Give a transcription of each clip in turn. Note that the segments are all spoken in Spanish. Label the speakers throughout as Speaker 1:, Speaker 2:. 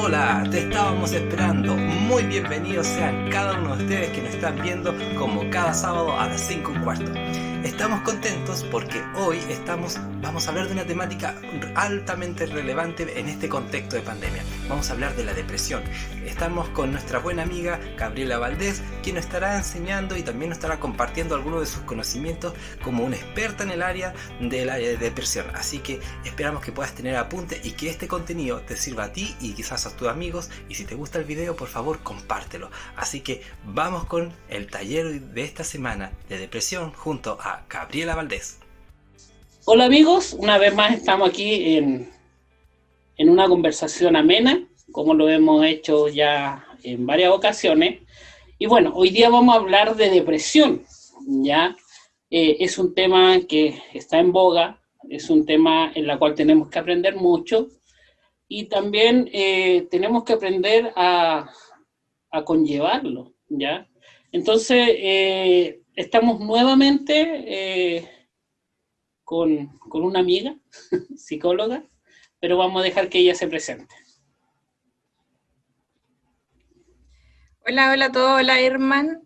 Speaker 1: Hola, te estábamos esperando. Muy bienvenidos sean cada uno de ustedes que nos están viendo como cada sábado a las 5:15. Estamos contentos porque hoy vamos a hablar de una temática altamente relevante en este contexto de pandemia. Vamos a hablar de la depresión. Estamos con nuestra buena amiga Gabriela Valdés, quien nos estará enseñando y también nos estará compartiendo algunos de sus conocimientos como una experta en el área de la depresión. Así que esperamos que puedas tener apunte y que este contenido te sirva a ti y quizás a tus amigos. Y si te gusta el video, por favor, compártelo. Así que vamos con el taller de esta semana de depresión junto a Gabriela Valdés.
Speaker 2: Hola amigos, una vez más estamos aquí en una conversación amena, como lo hemos hecho ya en varias ocasiones. Y bueno, hoy día vamos a hablar de depresión, ¿ya? Es un tema que está en boga, es un tema en el cual tenemos que aprender mucho y también tenemos que aprender a conllevarlo, ¿ya? Entonces, estamos nuevamente con una amiga, psicóloga, pero vamos a dejar que ella se presente.
Speaker 3: Hola a todos, hola Herman.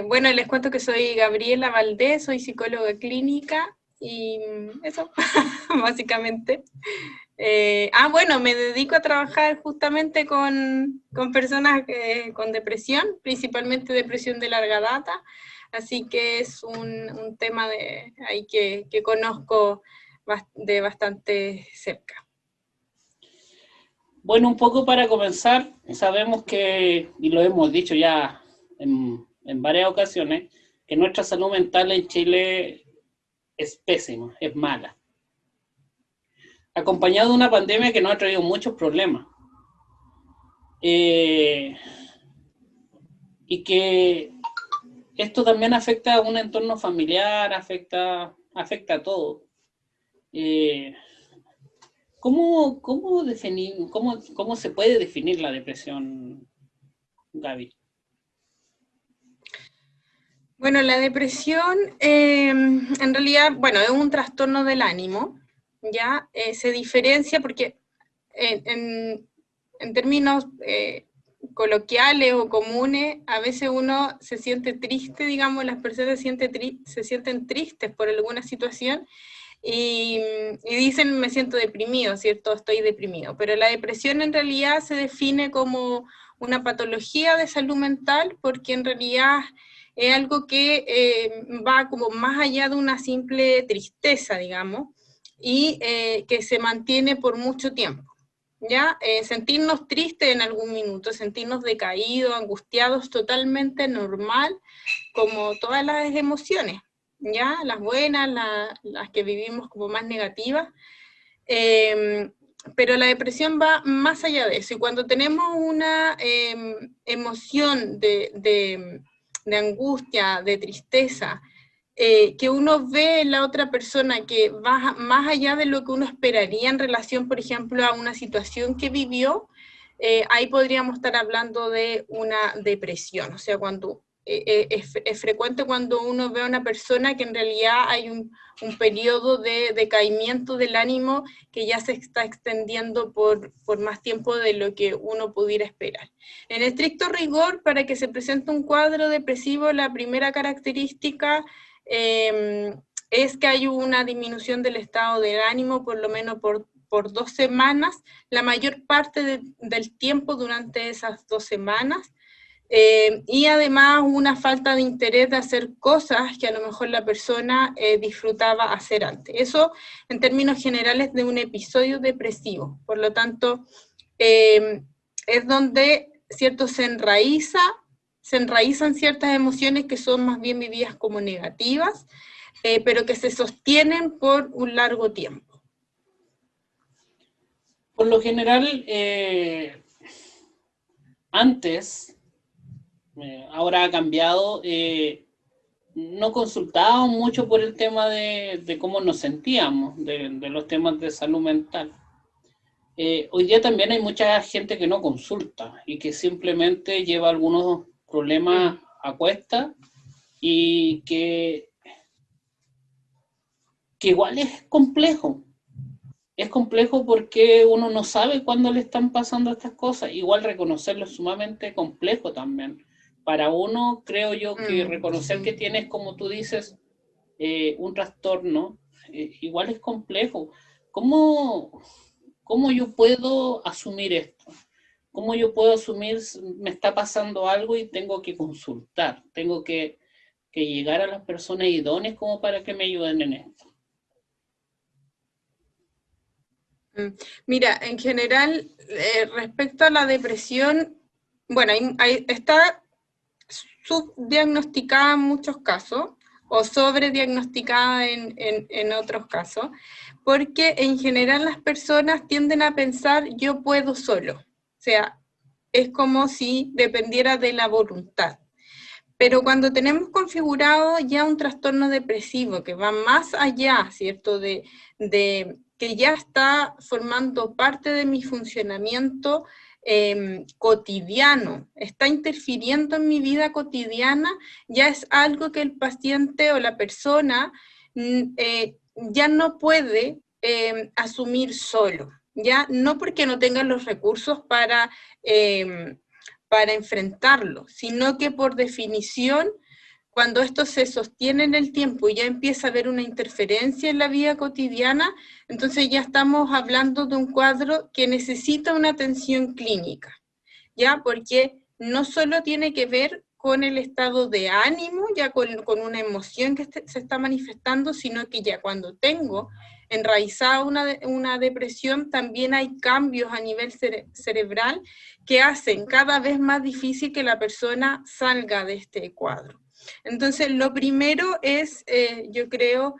Speaker 3: Bueno, les cuento que soy Gabriela Valdés, soy psicóloga clínica y eso, básicamente. Bueno, me dedico a trabajar justamente con personas con depresión, principalmente depresión de larga data, así que es un tema ahí que conozco de bastante cerca.
Speaker 2: Bueno, un poco para comenzar, sabemos que, y lo hemos dicho ya en varias ocasiones, que nuestra salud mental en Chile es pésima, es mala. Acompañado de una pandemia que nos ha traído muchos problemas. Y que esto también afecta a un entorno familiar, afecta a todo. ¿Cómo se puede definir la depresión, Gaby?
Speaker 3: Bueno, la depresión en realidad, bueno, es un trastorno del ánimo, ¿ya? Se diferencia porque en términos coloquiales o comunes, a veces uno se siente triste, digamos, las personas se sienten tristes por alguna situación y dicen me siento deprimido, ¿cierto? Estoy deprimido. Pero la depresión en realidad se define como una patología de salud mental porque en realidad es algo que va como más allá de una simple tristeza, digamos, y que se mantiene por mucho tiempo. ¿Ya? Sentirnos tristes en algún minuto, sentirnos decaídos, angustiados, totalmente normal, como todas las emociones, ¿ya? Las buenas, las que vivimos como más negativas, pero la depresión va más allá de eso, y cuando tenemos una emoción de angustia, de tristeza, que uno ve en la otra persona que va más allá de lo que uno esperaría en relación, por ejemplo, a una situación que vivió, ahí podríamos estar hablando de una depresión. O sea, cuando es frecuente cuando uno ve a una persona que en realidad hay un periodo de decaimiento del ánimo que ya se está extendiendo por más tiempo de lo que uno pudiera esperar. En estricto rigor, para que se presente un cuadro depresivo, la primera característica es que hay una disminución del estado del ánimo, por lo menos por 2 semanas, la mayor parte del tiempo durante esas 2 semanas, y además una falta de interés de hacer cosas que a lo mejor la persona disfrutaba hacer antes. Eso en términos generales de un episodio depresivo. Por lo tanto, es donde, ¿cierto?, se enraizan ciertas emociones que son más bien vividas como negativas, pero que se sostienen por un largo tiempo.
Speaker 2: Por lo general, antes, ahora ha cambiado, no consultábamos mucho por el tema de cómo nos sentíamos, de los temas de salud mental. Hoy día también hay mucha gente que no consulta y que simplemente lleva algunos problemas a cuesta y que igual es complejo. es complejo porque uno no sabe cuándo le están pasando estas cosas. Igual reconocerlo es sumamente complejo también. Para uno, creo yo, que reconocer que tienes, como tú dices, un trastorno, igual es complejo. ¿Cómo yo puedo asumir esto? ¿Cómo yo puedo asumir me está pasando algo y tengo que consultar? Tengo que llegar a las personas idóneas como para que me ayuden en esto.
Speaker 3: Mira, en general, respecto a la depresión, bueno, está subdiagnosticada en muchos casos, o sobrediagnosticada en otros casos, porque en general las personas tienden a pensar, yo puedo solo. O sea, es como si dependiera de la voluntad. Pero cuando tenemos configurado ya un trastorno depresivo que va más allá, ¿cierto? De que ya está formando parte de mi funcionamiento cotidiano, está interfiriendo en mi vida cotidiana, ya es algo que el paciente o la persona ya no puede asumir solo, ya no porque no tenga los recursos para enfrentarlo, sino que por definición, cuando esto se sostiene en el tiempo y ya empieza a haber una interferencia en la vida cotidiana, entonces ya estamos hablando de un cuadro que necesita una atención clínica, ¿ya? Porque no solo tiene que ver con el estado de ánimo, ya con una emoción que se está manifestando, sino que ya cuando tengo enraizada una depresión, también hay cambios a nivel cerebral que hacen cada vez más difícil que la persona salga de este cuadro. Entonces, lo primero es, yo creo,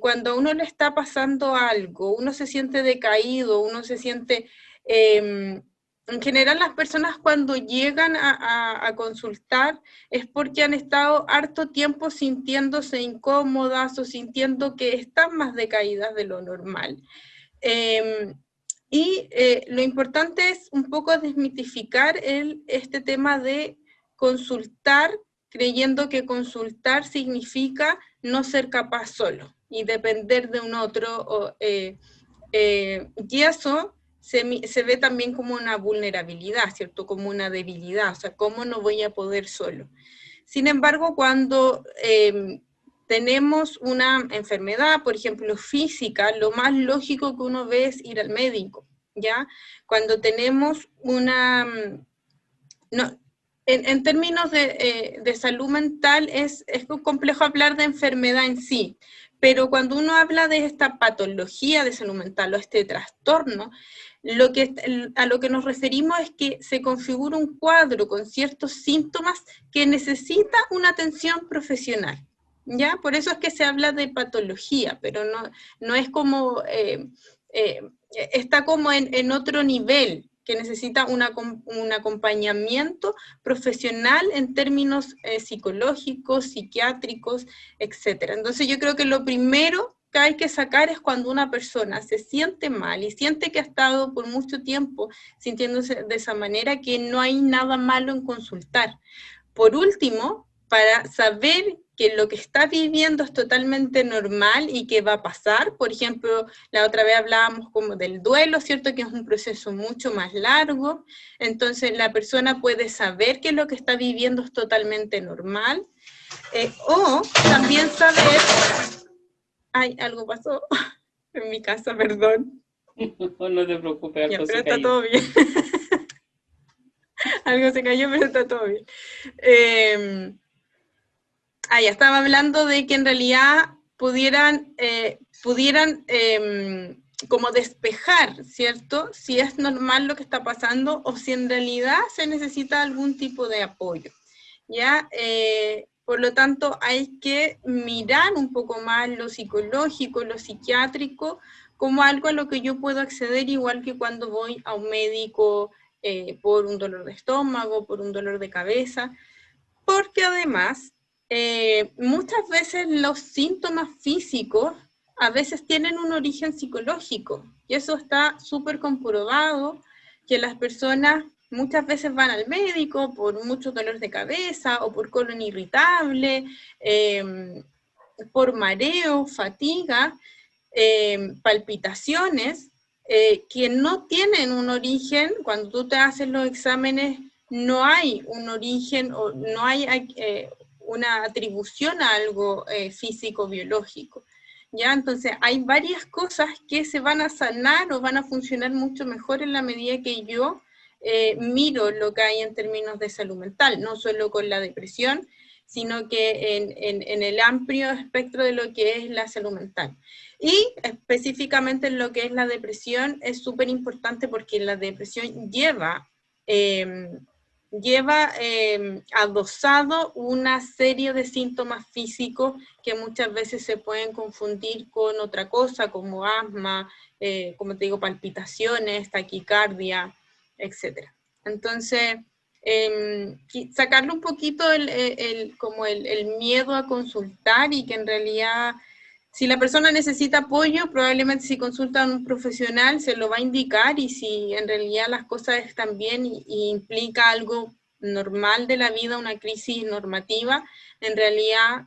Speaker 3: cuando a uno le está pasando algo, uno se siente decaído, uno se siente... en general, las personas cuando llegan a consultar es porque han estado harto tiempo sintiéndose incómodas o sintiendo que están más decaídas de lo normal. Lo importante es un poco desmitificar este tema de consultar, creyendo que consultar significa no ser capaz solo y depender de un otro. Y eso se ve también como una vulnerabilidad, ¿cierto? Como una debilidad, o sea, ¿cómo no voy a poder solo? Sin embargo, cuando tenemos una enfermedad, por ejemplo, física, lo más lógico que uno ve es ir al médico, ¿ya? Cuando tenemos una... No, en términos de salud mental es complejo hablar de enfermedad en sí, pero cuando uno habla de esta patología de salud mental o este trastorno, a lo que nos referimos es que se configura un cuadro con ciertos síntomas que necesita una atención profesional, ¿ya? Por eso es que se habla de patología, pero no es como, está como en otro nivel, que necesita un acompañamiento profesional en términos psicológicos, psiquiátricos, etc. Entonces yo creo que lo primero que hay que sacar es cuando una persona se siente mal y siente que ha estado por mucho tiempo sintiéndose de esa manera, que no hay nada malo en consultar. Por último, para saber que lo que está viviendo es totalmente normal y que va a pasar. Por ejemplo, la otra vez hablábamos como del duelo, ¿cierto? Que es un proceso mucho más largo. Entonces, la persona puede saber que lo que está viviendo es totalmente normal. O también saber... Ay, algo pasó en mi casa, perdón.
Speaker 2: No te preocupes,
Speaker 3: ya, pero está todo bien. Algo se cayó, pero está todo bien. Ya estaba hablando de que en realidad pudieran como despejar, ¿cierto? Si es normal lo que está pasando o si en realidad se necesita algún tipo de apoyo, ¿ya? Por lo tanto, hay que mirar un poco más lo psicológico, lo psiquiátrico, como algo a lo que yo puedo acceder, igual que cuando voy a un médico por un dolor de estómago, por un dolor de cabeza, porque además muchas veces los síntomas físicos a veces tienen un origen psicológico, y eso está súper comprobado, que las personas muchas veces van al médico por mucho dolor de cabeza, o por colon irritable, por mareo, fatiga, palpitaciones que no tienen un origen. Cuando tú te haces los exámenes, no hay un origen o no hay una atribución a algo físico-biológico. ¿Ya? Entonces hay varias cosas que se van a sanar o van a funcionar mucho mejor en la medida que yo miro lo que hay en términos de salud mental, no solo con la depresión, sino que en el amplio espectro de lo que es la salud mental. Y específicamente en lo que es la depresión es súper importante porque la depresión lleva adosado una serie de síntomas físicos que muchas veces se pueden confundir con otra cosa, como asma, como te digo, palpitaciones, taquicardia, etc. Entonces, sacarle un poquito como el miedo a consultar, y que en realidad, si la persona necesita apoyo, probablemente si consulta a un profesional se lo va a indicar, y si en realidad las cosas están bien y implica algo normal de la vida, una crisis normativa, en realidad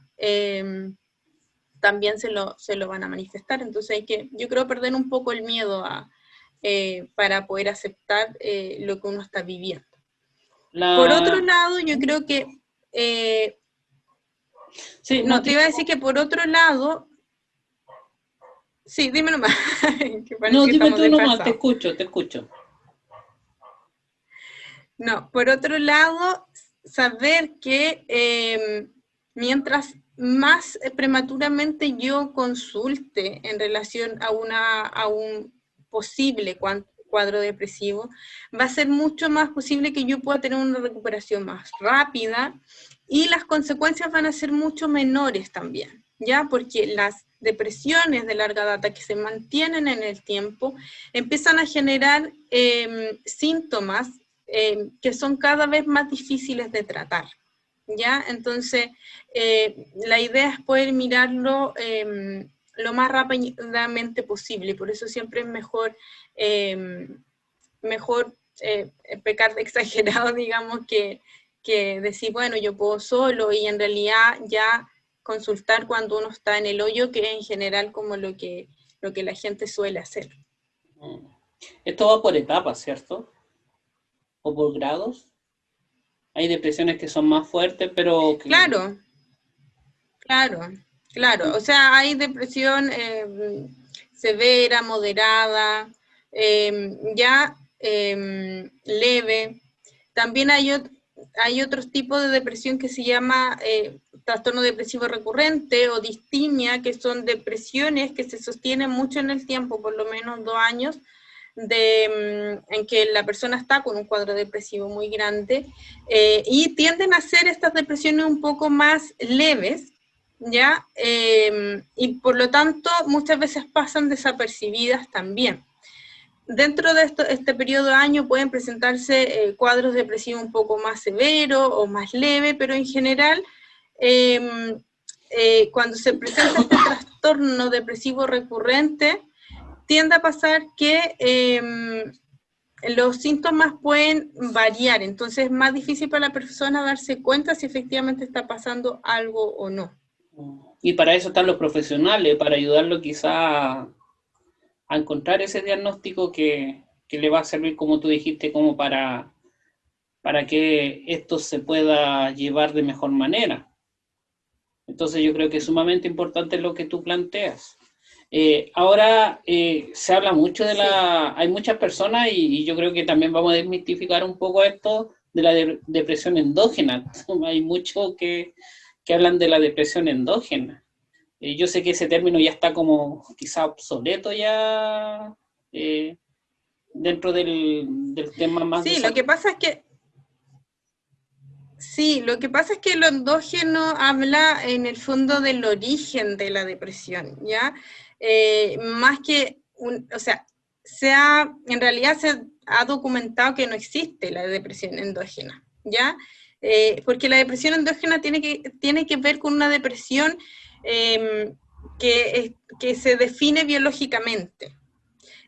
Speaker 3: también se lo van a manifestar. Entonces hay que, yo creo, perder un poco el miedo para poder aceptar lo que uno está viviendo. Por otro lado, yo creo que
Speaker 2: sí,
Speaker 3: no, te iba a decir que por otro lado, sí, dime nomás.
Speaker 2: No, dime tú nomás, te escucho.
Speaker 3: No, por otro lado, saber que mientras más prematuramente yo consulte en relación a un posible cuadro depresivo, va a ser mucho más posible que yo pueda tener una recuperación más rápida, y las consecuencias van a ser mucho menores también, ¿ya? Porque las depresiones de larga data que se mantienen en el tiempo empiezan a generar síntomas que son cada vez más difíciles de tratar, ¿ya? Entonces, la idea es poder mirarlo lo más rápidamente posible. Por eso siempre es mejor pecar de exagerado, digamos, que decir, bueno, yo puedo solo, y en realidad ya consultar cuando uno está en el hoyo, que es en general como lo que la gente suele hacer.
Speaker 2: Esto va por etapas, ¿cierto? ¿O por grados? Hay depresiones que son más fuertes, pero...
Speaker 3: Claro. O sea, hay depresión severa, moderada, leve. También hay otros tipos de depresión que se llama trastorno depresivo recurrente o distimia, que son depresiones que se sostienen mucho en el tiempo, por lo menos 2 años, en que la persona está con un cuadro depresivo muy grande, y tienden a ser estas depresiones un poco más leves, ¿ya? Y por lo tanto muchas veces pasan desapercibidas también. Dentro de este periodo de año pueden presentarse cuadros depresivos un poco más severos o más leves, pero en general cuando se presenta este trastorno depresivo recurrente, tiende a pasar que los síntomas pueden variar, entonces es más difícil para la persona darse cuenta si efectivamente está pasando algo o no.
Speaker 2: Y para eso están los profesionales, para ayudarlo quizá a encontrar ese diagnóstico que le va a servir, como tú dijiste, como para que esto se pueda llevar de mejor manera. Entonces yo creo que es sumamente importante lo que tú planteas. Ahora se habla mucho de hay muchas personas, y yo creo que también vamos a desmitificar un poco esto de la depresión endógena. Hay muchos que hablan de la depresión endógena. Yo sé que ese término ya está como quizá obsoleto ya dentro del tema más de salud.
Speaker 3: Lo que pasa es que lo endógeno habla en el fondo del origen de la depresión, ¿ya? Más que, en realidad se ha documentado que no existe la depresión endógena, ¿ya? Porque la depresión endógena tiene que ver con una depresión que se define biológicamente.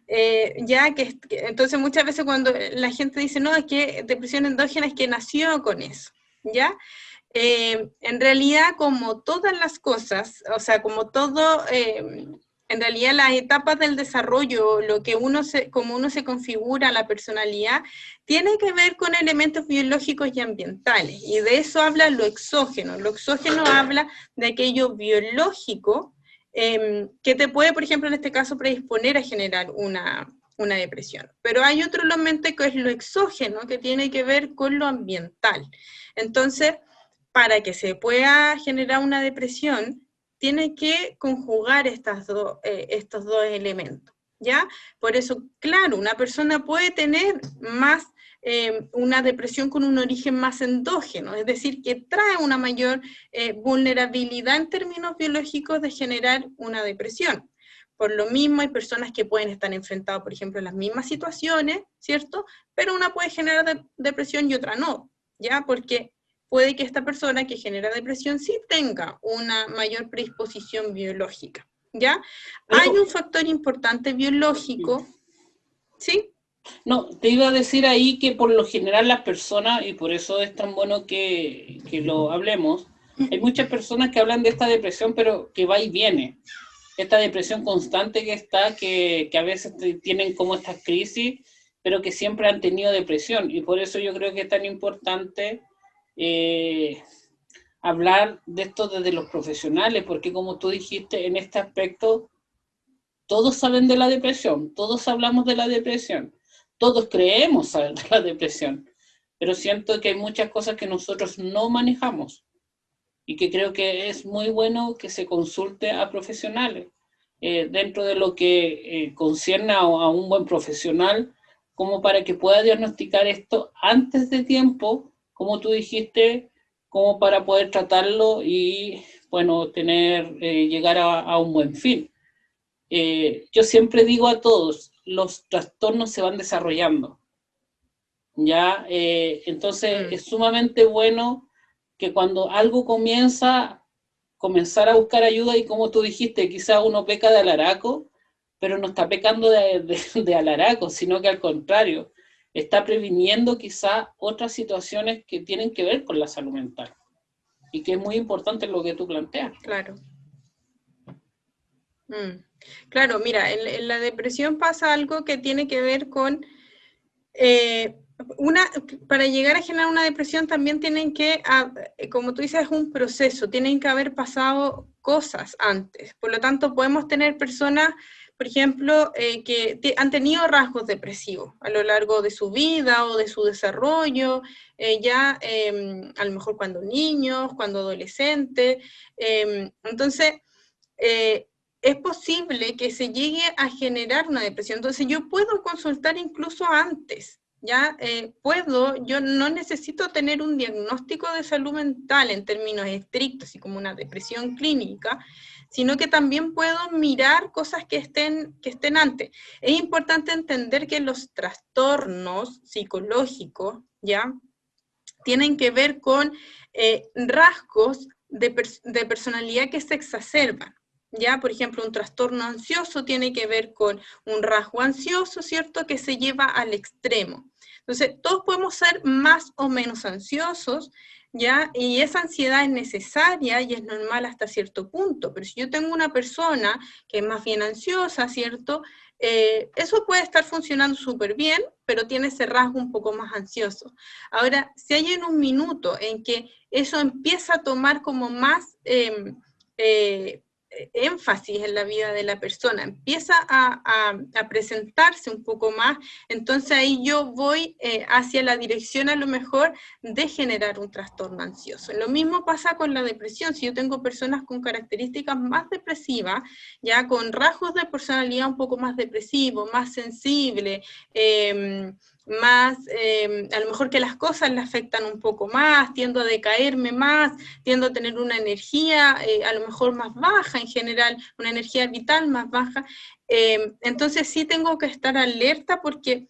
Speaker 3: Entonces muchas veces cuando la gente dice, no, es que depresión endógena es que nació con eso, ¿ya? En realidad, como todas las cosas, o sea, como todo en realidad las etapas del desarrollo, cómo uno se configura la personalidad, tiene que ver con elementos biológicos y ambientales, y de eso habla lo exógeno. Lo exógeno habla de aquello biológico que te puede, por ejemplo, en este caso, predisponer a generar una depresión. Pero hay otro elemento que es lo exógeno, que tiene que ver con lo ambiental. Entonces, para que se pueda generar una depresión, tiene que conjugar estos dos elementos, ¿ya? Por eso, claro, una persona puede tener más una depresión con un origen más endógeno, es decir, que trae una mayor vulnerabilidad en términos biológicos de generar una depresión. Por lo mismo, hay personas que pueden estar enfrentadas, por ejemplo, a las mismas situaciones, ¿cierto? Pero una puede generar depresión y otra no, ¿ya? Porque puede que esta persona que genera depresión sí tenga una mayor predisposición biológica, ¿ya? Hay un factor importante biológico, ¿sí?
Speaker 2: No, te iba a decir ahí que por lo general las personas, y por eso es tan bueno que lo hablemos, hay muchas personas que hablan de esta depresión, pero que va y viene. Esta depresión constante que está, que a veces tienen como estas crisis, pero que siempre han tenido depresión. Y por eso yo creo que es tan importante hablar de esto desde los profesionales, porque como tú dijiste, en este aspecto, todos saben de la depresión, todos hablamos de la depresión, todos creemos saber de la depresión, pero siento que hay muchas cosas que nosotros no manejamos y que creo que es muy bueno que se consulte a profesionales dentro de lo que concierne a un buen profesional, como para que pueda diagnosticar esto antes de tiempo, como tú dijiste, como para poder tratarlo y, bueno, llegar a un buen fin. Yo siempre digo a todos, los trastornos se van desarrollando, ¿ya? Entonces es sumamente bueno que cuando algo comenzar a buscar ayuda, y como tú dijiste, quizás uno peca de alaraco, pero no está pecando de alaraco, sino que al contrario, está previniendo quizás otras situaciones que tienen que ver con la salud mental, y que es muy importante lo que tú planteas.
Speaker 3: Claro. Claro, mira, en la depresión pasa algo que tiene que ver con para llegar a generar una depresión también tienen que, como tú dices, es un proceso, tienen que haber pasado cosas antes. Por lo tanto, podemos tener personas, por ejemplo, que han tenido rasgos depresivos a lo largo de su vida o de su desarrollo, a lo mejor cuando niños, cuando adolescentes. Entonces, es posible que se llegue a generar una depresión. Entonces yo puedo consultar incluso antes, ¿ya? Yo no necesito tener un diagnóstico de salud mental en términos estrictos, así como una depresión clínica, sino que también puedo mirar cosas que estén antes. Es importante entender que los trastornos psicológicos, ¿ya?, tienen que ver con rasgos de personalidad que se exacerban. ¿Ya? Por ejemplo, un trastorno ansioso tiene que ver con un rasgo ansioso, ¿cierto?, que se lleva al extremo. Entonces, todos podemos ser más o menos ansiosos, ¿ya? Y esa ansiedad es necesaria y es normal hasta cierto punto, pero si yo tengo una persona que es más bien ansiosa, ¿cierto?, eso puede estar funcionando súper bien, pero tiene ese rasgo un poco más ansioso. Ahora, si hay en un minuto en que eso empieza a tomar como más énfasis en la vida de la persona, empieza a presentarse un poco más, entonces ahí yo voy hacia la dirección a lo mejor de generar un trastorno ansioso. Lo mismo pasa con la depresión. Si yo tengo personas con características más depresivas, ya con rasgos de personalidad un poco más depresivo, más sensible, a lo mejor que las cosas le afectan un poco más, tiendo a decaerme más, tiendo a tener una energía a lo mejor más baja en general, una energía vital más baja, entonces sí tengo que estar alerta porque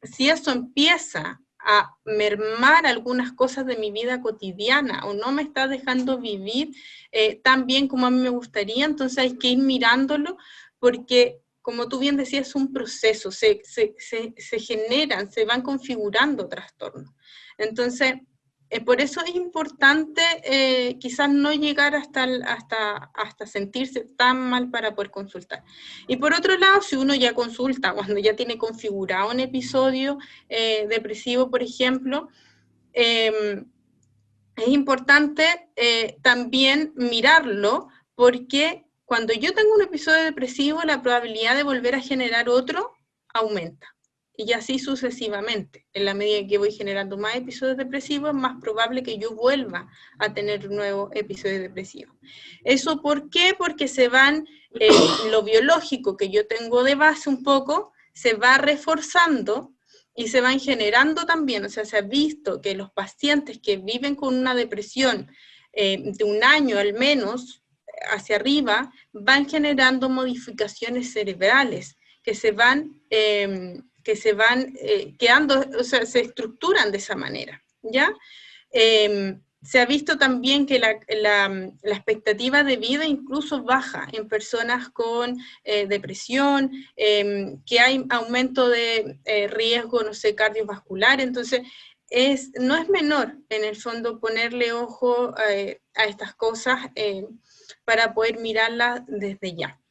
Speaker 3: si eso empieza a mermar algunas cosas de mi vida cotidiana o no me está dejando vivir tan bien como a mí me gustaría, entonces hay que ir mirándolo porque, como tú bien decías, es un proceso, se generan, se van configurando trastornos. Entonces, Por eso es importante quizás no llegar hasta sentirse tan mal para poder consultar. Y por otro lado, si uno ya consulta, cuando ya tiene configurado un episodio depresivo, por ejemplo, es importante también mirarlo, porque cuando yo tengo un episodio depresivo, la probabilidad de volver a generar otro aumenta. Y así sucesivamente. En la medida que voy generando más episodios depresivos, es más probable que yo vuelva a tener un nuevo episodio depresivo. ¿Eso por qué? Porque se van, lo biológico que yo tengo de base un poco, se va reforzando y se van generando también. O sea, se ha visto que los pacientes que viven con una depresión de un año al menos hacia arriba, van generando modificaciones cerebrales que se van quedando, o sea, se estructuran de esa manera, ¿ya? Se ha visto también que la expectativa de vida incluso baja en personas con depresión, que hay aumento de riesgo, no sé, cardiovascular. Entonces, no es menor, en el fondo, ponerle ojo a estas cosas para poder mirarlas desde ya.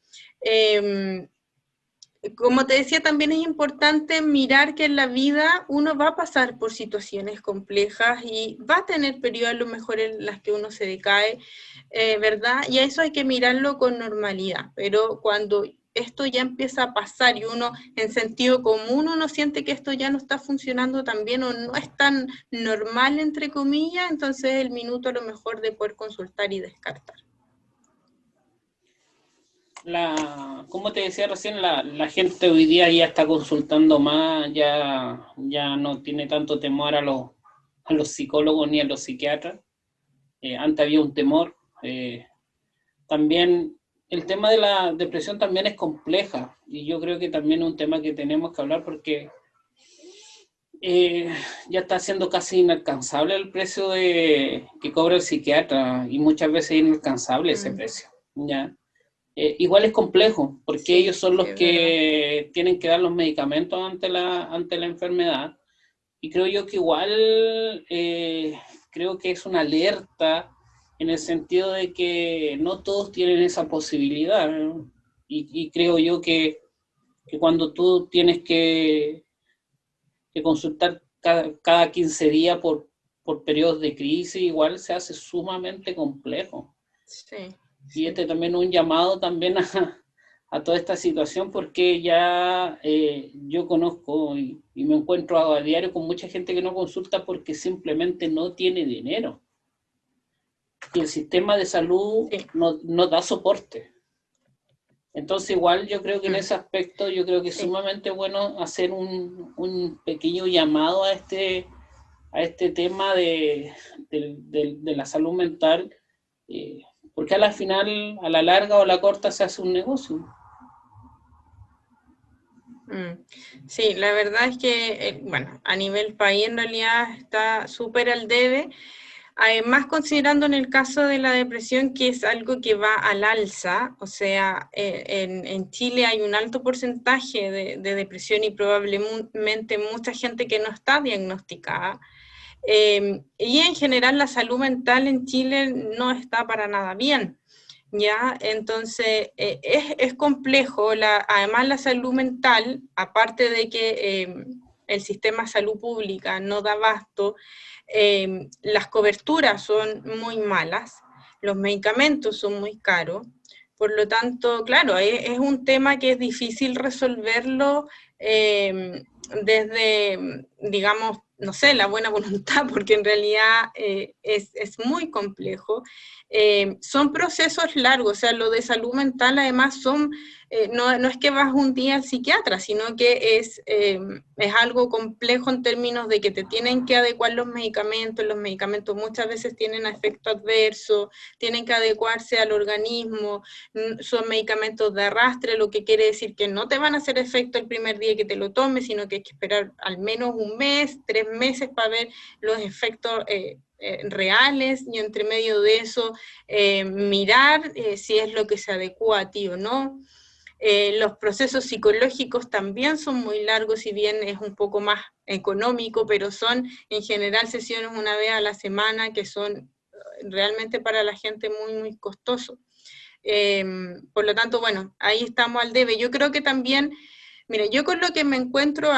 Speaker 3: Como te decía, también es importante mirar que en la vida uno va a pasar por situaciones complejas y va a tener periodos a lo mejor en las que uno se decae, ¿verdad? Y a eso hay que mirarlo con normalidad, pero cuando esto ya empieza a pasar y uno en sentido común uno siente que esto ya no está funcionando tan bien o no es tan normal, entre comillas, entonces es el minuto a lo mejor de poder consultar y descartar.
Speaker 2: Como te decía recién, la gente hoy día ya está consultando más, ya no tiene tanto temor a los psicólogos ni a los psiquiatras. Antes había un temor. También el tema de la depresión también es compleja, y yo creo que también es un tema que tenemos que hablar porque ya está siendo casi inalcanzable el precio que cobra el psiquiatra, y muchas veces es inalcanzable ese precio, ¿ya? Igual es complejo, porque sí, ellos son los que tienen que dar los medicamentos ante la enfermedad, y creo yo que igual creo que es una alerta en el sentido de que no todos tienen esa posibilidad, ¿no? Y creo yo que cuando tú tienes que consultar cada 15 días por periodos de crisis, igual se hace sumamente complejo.
Speaker 3: Sí.
Speaker 2: Y también un llamado también a toda esta situación, porque ya yo conozco y me encuentro a diario con mucha gente que no consulta porque simplemente no tiene dinero. Y el sistema de salud no da soporte. Entonces igual yo creo que en ese aspecto yo creo que es sumamente bueno hacer un pequeño llamado a este tema de la salud mental, porque a la final, a la larga o a la corta, se hace un negocio.
Speaker 3: Sí, la verdad es que, bueno, a nivel país en realidad está súper al debe. Además, considerando en el caso de la depresión que es algo que va al alza, o sea, en Chile hay un alto porcentaje de depresión y probablemente mucha gente que no está diagnosticada. Y en general la salud mental en Chile no está para nada bien, ¿ya? Entonces es complejo, además la salud mental, aparte de que el sistema de salud pública no da abasto, las coberturas son muy malas, los medicamentos son muy caros, por lo tanto, claro, es un tema que es difícil resolverlo desde, digamos, no sé, la buena voluntad, porque en realidad es muy complejo. Son procesos largos, o sea, lo de salud mental además no es que vas un día al psiquiatra, sino que es algo complejo en términos de que te tienen que adecuar los medicamentos muchas veces tienen efecto adverso, tienen que adecuarse al organismo, son medicamentos de arrastre, lo que quiere decir que no te van a hacer efecto el primer día que te lo tomes, sino que hay que esperar al menos un mes, 3 meses para ver los efectos reales, y entre medio de eso mirar si es lo que se adecua a ti o no. Los procesos psicológicos también son muy largos, si bien es un poco más económico, pero son en general sesiones una vez a la semana que son realmente para la gente muy, muy costoso. Por lo tanto, bueno, ahí estamos al debe. Yo creo que también, mira, yo con lo que me encuentro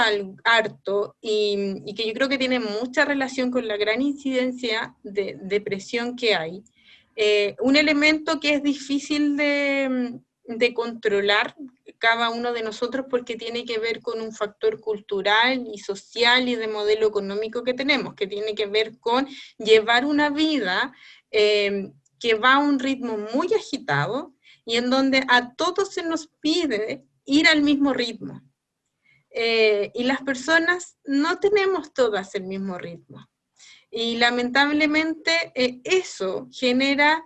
Speaker 3: harto y que yo creo que tiene mucha relación con la gran incidencia de depresión que hay, un elemento que es difícil de controlar cada uno de nosotros porque tiene que ver con un factor cultural y social y de modelo económico que tenemos, que tiene que ver con llevar una vida que va a un ritmo muy agitado y en donde a todos se nos pide ir al mismo ritmo. Y las personas no tenemos todas el mismo ritmo. Y lamentablemente eso genera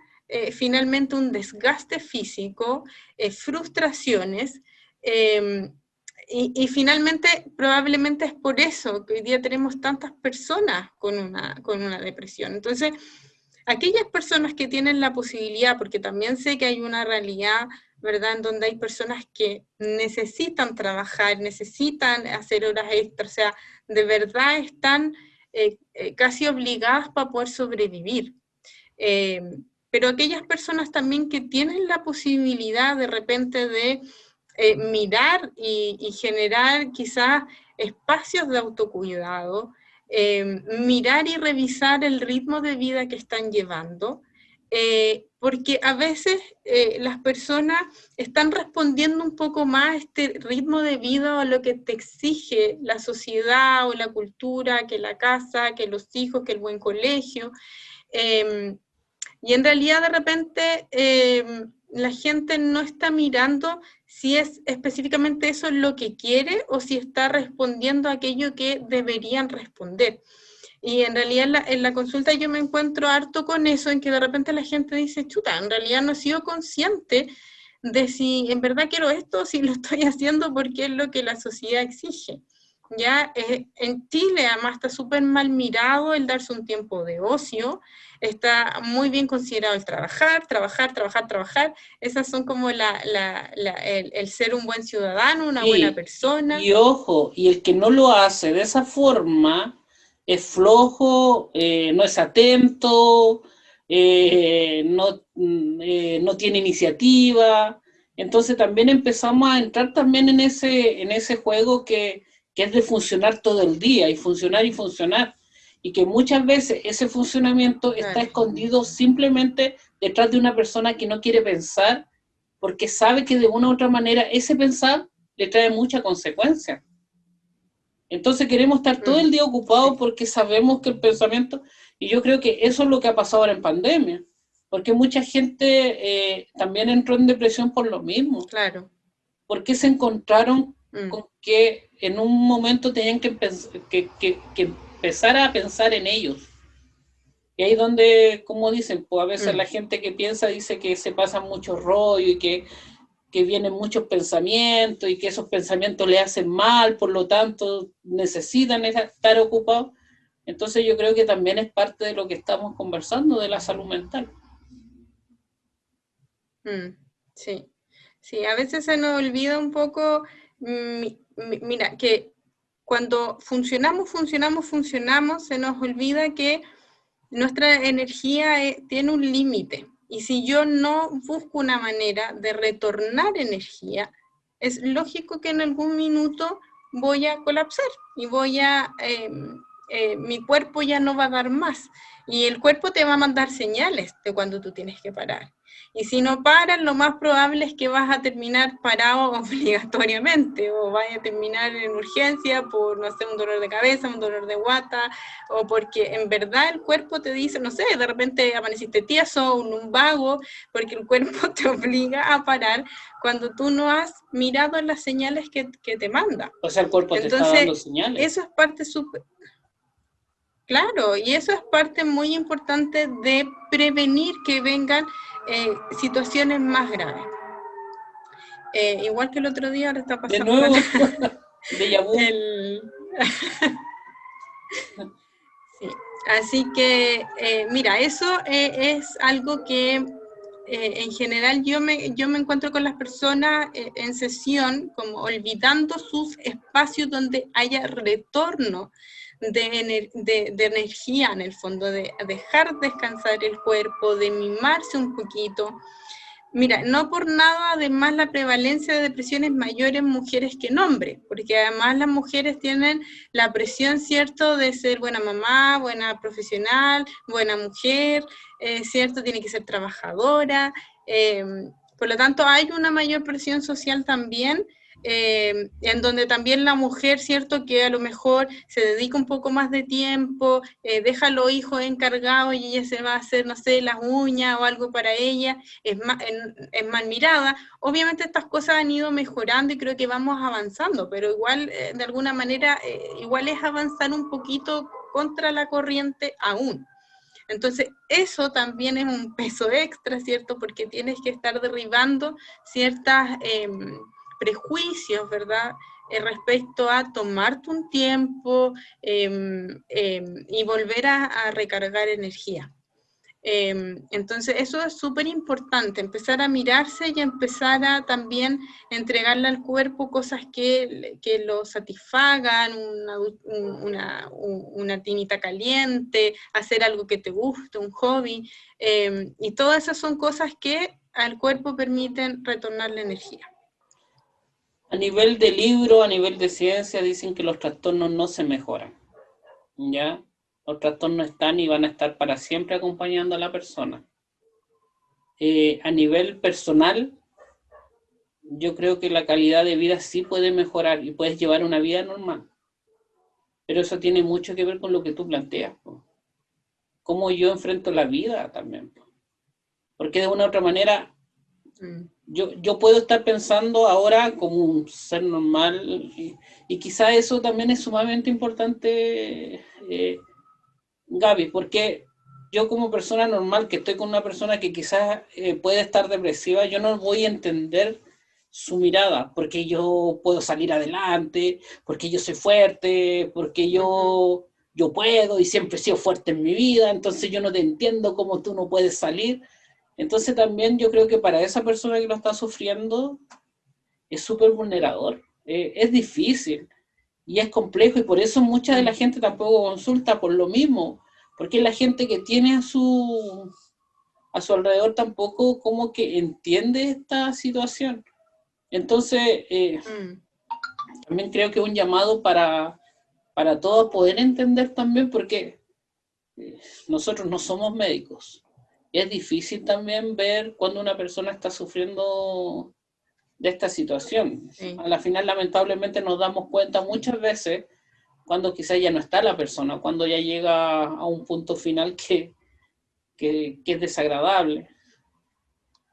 Speaker 3: finalmente un desgaste físico, frustraciones, y finalmente probablemente es por eso que hoy día tenemos tantas personas con una depresión. Entonces, aquellas personas que tienen la posibilidad, porque también sé que hay una realidad, ¿verdad?, en donde hay personas que necesitan trabajar, necesitan hacer horas extras, o sea, de verdad están casi obligadas para poder sobrevivir. Pero aquellas personas también que tienen la posibilidad de repente de mirar y generar quizás espacios de autocuidado, mirar y revisar el ritmo de vida que están llevando, porque a veces las personas están respondiendo un poco más a este ritmo de vida o a lo que te exige la sociedad o la cultura, que la casa, que los hijos, que el buen colegio, y en realidad de repente la gente no está mirando si es específicamente eso lo que quiere o si está respondiendo a aquello que deberían responder. Y en realidad en la consulta yo me encuentro harto con eso, en que de repente la gente dice, chuta, en realidad no he sido consciente de si en verdad quiero esto o si lo estoy haciendo porque es lo que la sociedad exige. Ya en Chile además está súper mal mirado el darse un tiempo de ocio, está muy bien considerado el trabajar. Esas son como el ser un buen ciudadano, una buena persona.
Speaker 2: Y ojo, y el que no lo hace de esa forma es flojo, no es atento, no tiene iniciativa. Entonces también empezamos a entrar también en ese juego que es de funcionar todo el día y funcionar, y que muchas veces ese funcionamiento está escondido simplemente detrás de una persona que no quiere pensar, porque sabe que de una u otra manera ese pensar le trae mucha consecuencia. Entonces queremos estar todo el día ocupados porque sabemos que el pensamiento, y yo creo que eso es lo que ha pasado ahora en pandemia, porque mucha gente también entró en depresión por lo mismo.
Speaker 3: Claro.
Speaker 2: Porque se encontraron con que en un momento tenían que empezar a pensar en ellos. Y ahí donde, como dicen, pues a veces la gente que piensa dice que se pasan mucho rollo y que vienen muchos pensamientos y que esos pensamientos le hacen mal, por lo tanto necesitan estar ocupados. Entonces yo creo que también es parte de lo que estamos conversando de la salud mental.
Speaker 3: Sí. Sí, a veces se nos olvida un poco, mira, que cuando funcionamos, se nos olvida que nuestra energía tiene un límite. Y si yo no busco una manera de retornar energía, es lógico que en algún minuto voy a colapsar y mi cuerpo ya no va a dar más. Y el cuerpo te va a mandar señales de cuando tú tienes que parar. Y si no paras, lo más probable es que vas a terminar parado obligatoriamente, o vas a terminar en urgencia por, no sé, un dolor de cabeza, un dolor de guata, o porque en verdad el cuerpo te dice, no sé, de repente amaneciste tieso, un vago, porque el cuerpo te obliga a parar cuando tú no has mirado las señales que te manda.
Speaker 2: O sea, el cuerpo te está dando señales.
Speaker 3: Eso es parte súper... Claro, y eso es parte muy importante de prevenir que vengan situaciones más graves. Igual que el otro día, ahora está pasando.
Speaker 2: De nuevo, déjà vu.
Speaker 3: Sí, así que, mira, eso es algo que en general yo me encuentro con las personas en sesión como olvidando sus espacios donde haya retorno de energía en el fondo, de dejar descansar el cuerpo, de mimarse un poquito. Mira, no por nada, además, la prevalencia de depresión es mayor en mujeres que en hombres, porque además las mujeres tienen la presión, ¿cierto?, de ser buena mamá, buena profesional, buena mujer, ¿cierto?, tiene que ser trabajadora, por lo tanto hay una mayor presión social también, en donde también la mujer, ¿cierto?, que a lo mejor se dedica un poco más de tiempo, deja a los hijos encargados y ella se va a hacer, no sé, las uñas o algo para ella, es mal mirada. Obviamente estas cosas han ido mejorando y creo que vamos avanzando, pero igual, de alguna manera, igual es avanzar un poquito contra la corriente aún. Entonces, eso también es un peso extra, ¿cierto? Porque tienes que estar derribando ciertas prejuicios, ¿verdad? Respecto a tomarte un tiempo y volver a recargar energía. Entonces eso es súper importante, empezar a mirarse y empezar a también entregarle al cuerpo cosas que lo satisfagan, una tinita caliente, hacer algo que te guste, un hobby, y todas esas son cosas que al cuerpo permiten retornar la energía.
Speaker 2: A nivel de libro, a nivel de ciencia, dicen que los trastornos no se mejoran, ¿ya? Los trastornos están y van a estar para siempre acompañando a la persona. A nivel personal, yo creo que la calidad de vida sí puede mejorar y puedes llevar una vida normal. Pero eso tiene mucho que ver con lo que tú planteas, po. Cómo yo enfrento la vida también, po. Porque de una u otra manera, yo puedo estar pensando ahora como un ser normal y quizá eso también es sumamente importante, Gaby, porque yo como persona normal que estoy con una persona que quizás puede estar depresiva, yo no voy a entender su mirada, porque yo puedo salir adelante, porque yo soy fuerte, porque yo puedo y siempre he sido fuerte en mi vida, entonces yo no te entiendo cómo tú no puedes salir. Entonces también yo creo que para esa persona que lo está sufriendo es súper vulnerador, es difícil y es complejo y por eso mucha de la gente tampoco consulta por lo mismo, porque la gente que tiene a su alrededor tampoco como que entiende esta situación. Entonces también creo que es un llamado para todos poder entender también, porque nosotros no somos médicos. Es difícil también ver cuando una persona está sufriendo de esta situación. Sí. A la final, lamentablemente, nos damos cuenta muchas veces cuando quizás ya no está la persona, cuando ya llega a un punto final que es desagradable.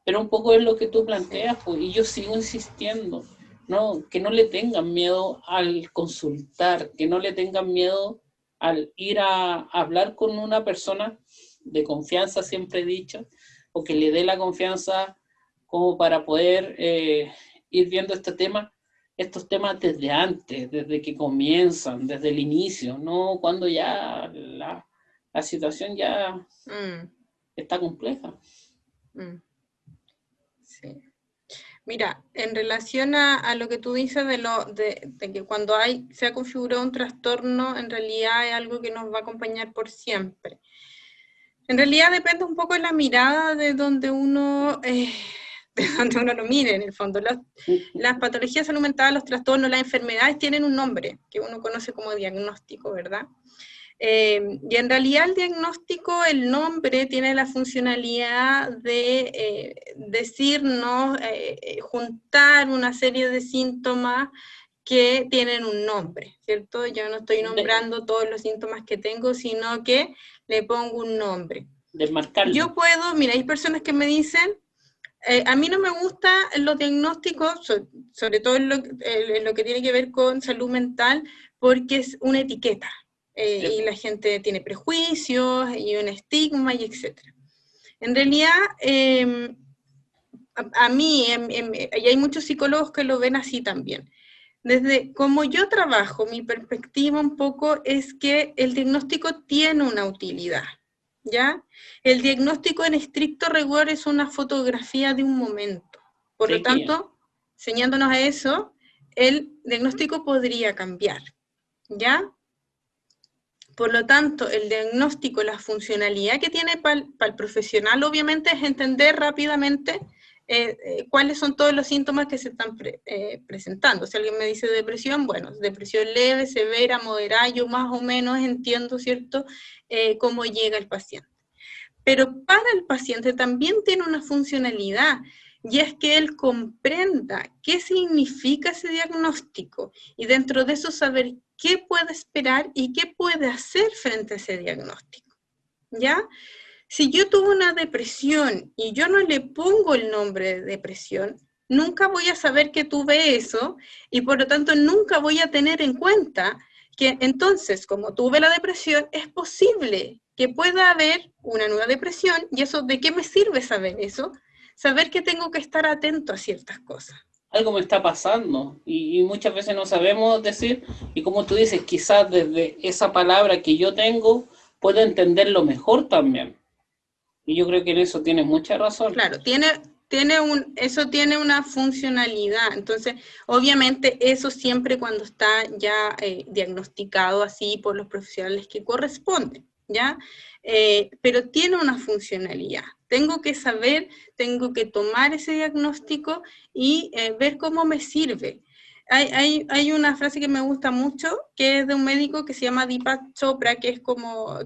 Speaker 2: Pero un poco es lo que tú planteas, pues, y yo sigo insistiendo, ¿no? Que no le tengan miedo al consultar, que no le tengan miedo al ir a hablar con una persona de confianza, siempre he dicho, o que le dé la confianza como para poder ir viendo estos temas desde antes, desde que comienzan, desde el inicio, no cuando ya la situación ya está compleja.
Speaker 3: Sí. Mira, en relación a lo que tú dices de que cuando se ha configurado un trastorno, en realidad es algo que nos va a acompañar por siempre. En realidad depende un poco de la mirada de donde uno lo mire, en el fondo. Las patologías de salud mental, los trastornos, las enfermedades tienen un nombre que uno conoce como diagnóstico, ¿verdad? Y en realidad el diagnóstico, el nombre, tiene la funcionalidad de decirnos, juntar una serie de síntomas que tienen un nombre, ¿cierto? Yo no estoy nombrando todos los síntomas que tengo, sino que le pongo un nombre.
Speaker 2: Desmarcarlo.
Speaker 3: Yo puedo, mira, hay personas que me dicen, a mí no me gustan los diagnósticos, sobre todo en lo que tiene que ver con salud mental, porque es una etiqueta, y la gente tiene prejuicios, y un estigma, y etc. En realidad, a mí, y hay muchos psicólogos que lo ven así también. Desde como yo trabajo, mi perspectiva un poco es que el diagnóstico tiene una utilidad. ¿ya? El diagnóstico en estricto rigor es una fotografía de un momento. Por lo tanto, ceñándonos a eso, el diagnóstico podría cambiar, ¿ya? Por lo tanto, el diagnóstico, la funcionalidad que tiene para el profesional, obviamente, es entender rápidamente cuáles son todos los síntomas que se están presentando. Si alguien me dice depresión, bueno, depresión leve, severa, moderada, yo más o menos entiendo, ¿cierto?, cómo llega el paciente. Pero para el paciente también tiene una funcionalidad, y es que él comprenda qué significa ese diagnóstico, y dentro de eso saber qué puede esperar y qué puede hacer frente a ese diagnóstico, ¿ya? Si yo tuve una depresión y yo no le pongo el nombre de depresión, nunca voy a saber que tuve eso, y por lo tanto nunca voy a tener en cuenta que entonces, como tuve la depresión, es posible que pueda haber una nueva depresión, y eso, ¿de qué me sirve saber eso? Saber que tengo que estar atento a ciertas cosas.
Speaker 2: Algo me está pasando, y muchas veces no sabemos decir, y como tú dices, quizás desde esa palabra que yo tengo, puedo entenderlo mejor también. Y yo creo que en eso tienes mucha razón.
Speaker 3: Claro, eso tiene una funcionalidad. Entonces, obviamente, eso siempre cuando está ya diagnosticado así por los profesionales que corresponden, ¿ya? Pero tiene una funcionalidad. Tengo que saber, tengo que tomar ese diagnóstico y ver cómo me sirve. Hay una frase que me gusta mucho, que es de un médico que se llama Deepak Chopra, que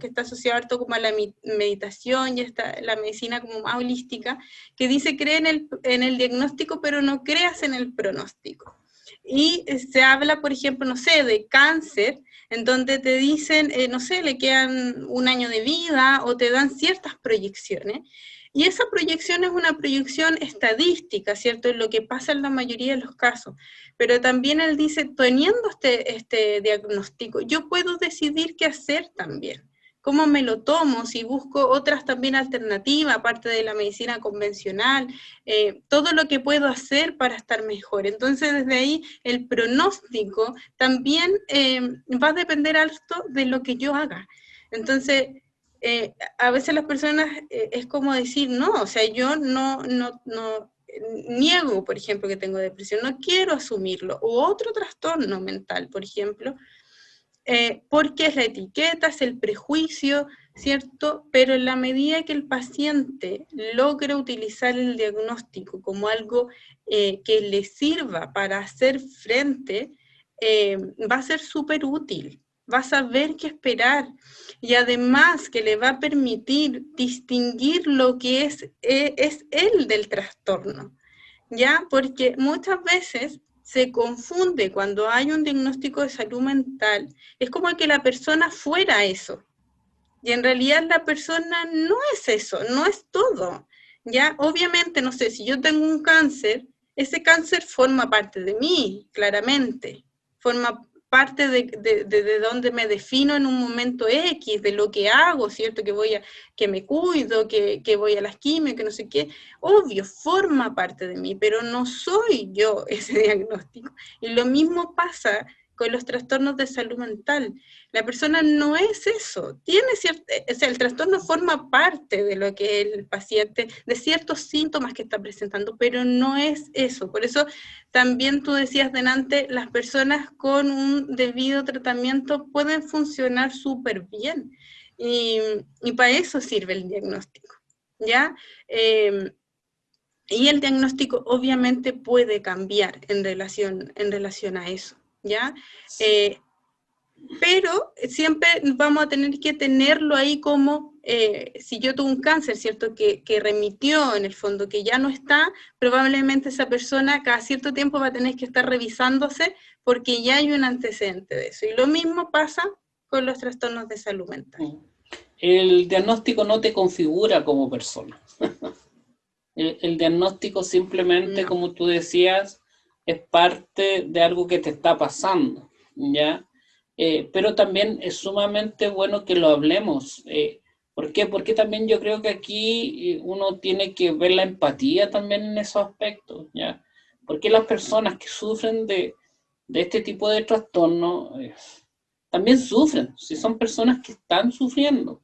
Speaker 3: está asociado harto como a la meditación y la medicina como más holística, que dice: cree en el diagnóstico, pero no creas en el pronóstico. Y se habla, por ejemplo, no sé, de cáncer, en donde te dicen, no sé, le quedan 1 año de vida, o te dan ciertas proyecciones. Y esa proyección es una proyección estadística, ¿cierto? Es lo que pasa en la mayoría de los casos. Pero también él dice, teniendo este diagnóstico, yo puedo decidir qué hacer también. ¿Cómo me lo tomo? Si busco otras también alternativas, aparte de la medicina convencional, todo lo que puedo hacer para estar mejor. Entonces, desde ahí, el pronóstico también va a depender alto de lo que yo haga. Entonces, a veces las personas es como decir, no, o sea, yo no niego, por ejemplo, que tengo depresión, no quiero asumirlo, o otro trastorno mental, por ejemplo, porque es la etiqueta, es el prejuicio, ¿cierto? Pero en la medida que el paciente logre utilizar el diagnóstico como algo que le sirva para hacer frente, va a ser súper útil, va a saber qué esperar, y además que le va a permitir distinguir lo que es él del trastorno, ¿ya? Porque muchas veces se confunde cuando hay un diagnóstico de salud mental, es como que la persona fuera eso, y en realidad la persona no es eso, no es todo, ¿ya? Obviamente, no sé, si yo tengo un cáncer, ese cáncer forma parte de mí, claramente, forma parte de donde me defino en un momento X, de lo que hago, ¿cierto? Que me cuido, que voy a las quimios, que no sé qué, obvio, forma parte de mí, pero no soy yo ese diagnóstico. Y lo mismo pasa con los trastornos de salud mental. La persona no es eso, o sea, el trastorno forma parte de lo que el paciente, de ciertos síntomas que está presentando, pero no es eso. Por eso también tú decías delante, las personas con un debido tratamiento pueden funcionar súper bien, y para eso sirve el diagnóstico, ¿ya? Y el diagnóstico obviamente puede cambiar en relación a eso, ¿ya? Pero siempre vamos a tener que tenerlo ahí como, si yo tuve un cáncer, ¿cierto? Que remitió en el fondo, que ya no está, probablemente esa persona cada cierto tiempo va a tener que estar revisándose porque ya hay un antecedente de eso. Y lo mismo pasa con los trastornos de salud mental.
Speaker 2: El diagnóstico no te configura como persona. El diagnóstico simplemente, no, como tú decías, es parte de algo que te está pasando, ¿ya? Pero también es sumamente bueno que lo hablemos. ¿Por qué? Porque también yo creo que aquí uno tiene que ver la empatía también en esos aspectos, ¿ya? Porque las personas que sufren de este tipo de trastorno también sufren, si son personas que están sufriendo.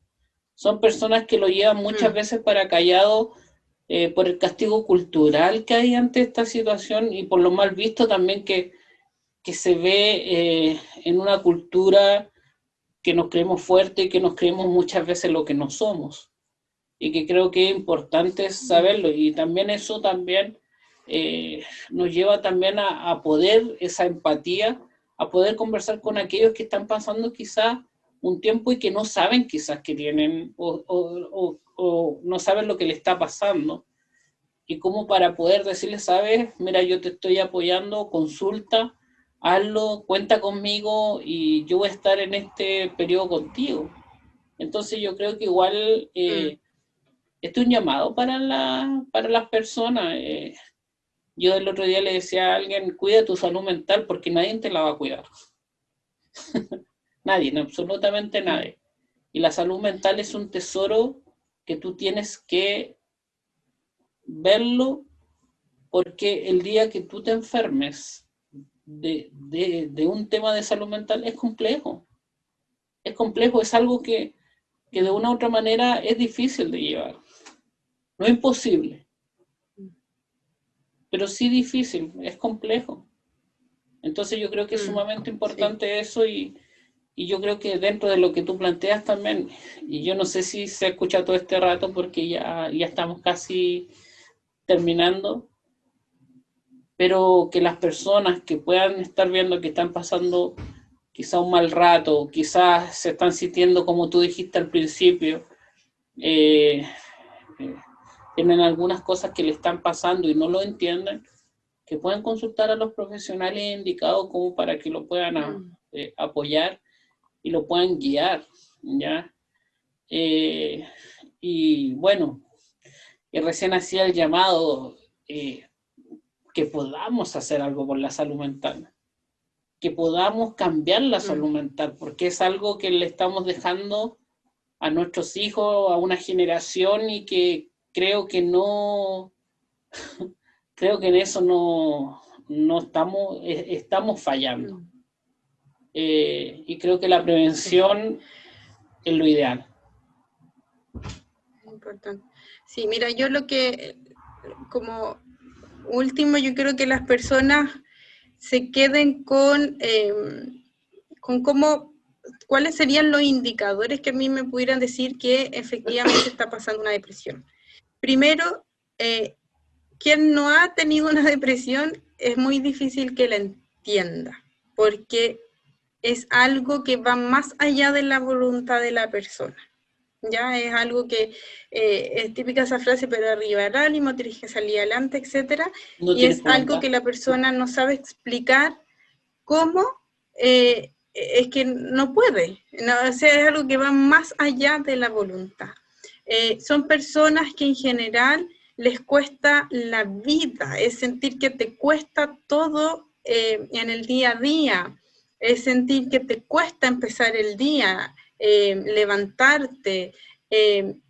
Speaker 2: son personas que lo llevan muchas veces para callado por el castigo cultural que hay ante esta situación y por lo mal visto también que se ve en una cultura que nos creemos fuerte y que nos creemos muchas veces lo que no somos. Y que creo que es importante saberlo. Y también eso también nos lleva también a poder, esa empatía, a poder conversar con aquellos que están pasando quizás un tiempo y que no saben quizás que tienen o no saben lo que le está pasando. Y como para poder decirles, sabes, mira, yo te estoy apoyando, consulta, hazlo, cuenta conmigo y yo voy a estar en este periodo contigo. Entonces yo creo que igual esto es un llamado para las personas. Yo el otro día le decía a alguien, cuida tu salud mental porque nadie te la va a cuidar. Nadie, no, absolutamente nadie. Y la salud mental es un tesoro que tú tienes que verlo, porque el día que tú te enfermes de un tema de salud mental es complejo. Es complejo, es algo que de una u otra manera es difícil de llevar. No es imposible, pero sí difícil, es complejo. Entonces yo creo que es sumamente importante eso y yo creo que dentro de lo que tú planteas también, y yo no sé si se ha escuchado todo este rato porque ya estamos casi terminando, pero que las personas que puedan estar viendo que están pasando quizá un mal rato, quizás se están sintiendo como tú dijiste al principio, tienen algunas cosas que le están pasando y no lo entienden, que puedan consultar a los profesionales indicados como para que lo puedan apoyar y lo puedan guiar, ¿ya? Y bueno, y recién hacía el llamado que podamos hacer algo por la salud mental, que podamos cambiar la salud mental, porque es algo que le estamos dejando a nuestros hijos, a una generación, y que creo que no, creo que en eso no estamos fallando. Y creo que la prevención es lo ideal.
Speaker 3: Importante. Sí, mira, yo lo que, como último, yo creo que las personas se queden con cuáles serían los indicadores que a mí me pudieran decir que efectivamente está pasando una depresión. Primero, quien no ha tenido una depresión es muy difícil que la entienda, porque es algo que va más allá de la voluntad de la persona. Ya es algo que es típica esa frase, pero arriba el ánimo, tienes que salir adelante, etcétera, y es algo que la persona no sabe explicar cómo, es que no puede, no, o sea, es algo que va más allá de la voluntad. Son personas que en general les cuesta la vida, es sentir que te cuesta todo en el día a día, es sentir que te cuesta empezar el día, levantarte, en